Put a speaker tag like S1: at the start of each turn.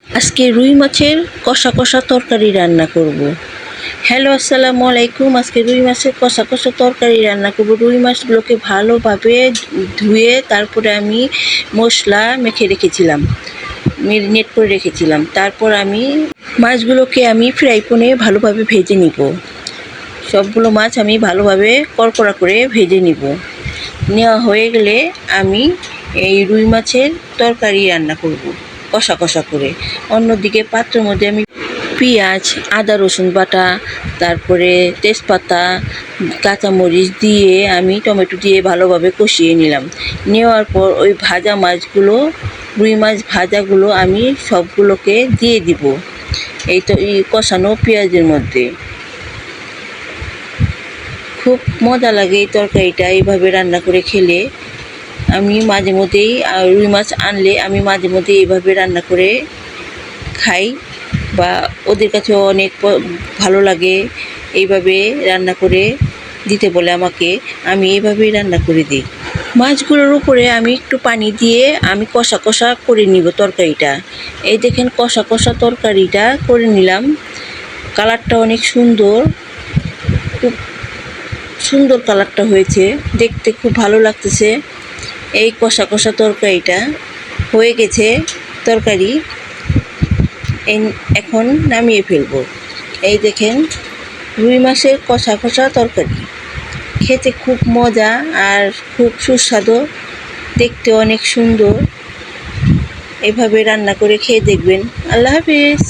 S1: আজকে রুই মাছের কষা কষা তরকারি রান্না করব। হ্যালো, আসসালামু আলাইকুম। আজকে রুই মাছের কষা কষা তরকারি রান্না করব। রুই মাছগুলোকে ভালোভাবে ধুয়ে তারপরে আমি মশলা মেখে রেখেছিলাম, মেরিনেট করে রেখেছিলাম। তারপর আমি মাছগুলোকে ফ্রাই প্যানে ভালোভাবে ভেজে নিব। সবগুলো মাছ আমি ভালোভাবে কড়কড়া করে ভেজে নিব। নেওয়া হয়ে গেলে আমি এই রুই মাছের তরকারি রান্না করব কষা কষা করে। অন্যদিকে পাত্রের মধ্যে আমি পেঁয়াজ, আদা রসুন বাটা, তারপরে তেজপাতা, কাঁচামরিচ দিয়ে আমি টমেটো দিয়ে ভালোভাবে কষিয়ে নিলাম। নেওয়ার পর ওই ভাজা মাছগুলো, রুই মাছ ভাজাগুলো আমি সবগুলোকে দিয়ে দিব এই কষানো পেঁয়াজের মধ্যে। খুব মজা লাগে এই তরকারিটা এইভাবে রান্না করে খেলে। আমি মাঝে মধ্যেই রুই মাছ আনলে আমি মাঝে মধ্যে এইভাবে রান্না করে খাই, বা ওদের কাছেও অনেক ভালো লাগে এইভাবে রান্না করে দিতে বলে আমাকে। আমি এইভাবেই রান্না করে দিই। মাছগুলোর উপরে আমি একটু পানি দিয়ে আমি কষা কষা করে নিব তরকারিটা। এই দেখেন কষা কষা তরকারিটা করে নিলাম। কালারটা অনেক সুন্দর, খুব সুন্দর কালারটা হয়েছে, দেখতে খুব ভালো লাগতেছে। এই কষা কষা তরকারিটা হয়ে গেছে। তরকারি এখন নামিয়ে ফেলব। এই দেখেন রুই মাছের কষা কষা তরকারি, খেতে খুব মজা আর খুব সুস্বাদু, দেখতে অনেক সুন্দর। এভাবে রান্না করে খেয়ে দেখবেন। আল্লাহ হাফিজ।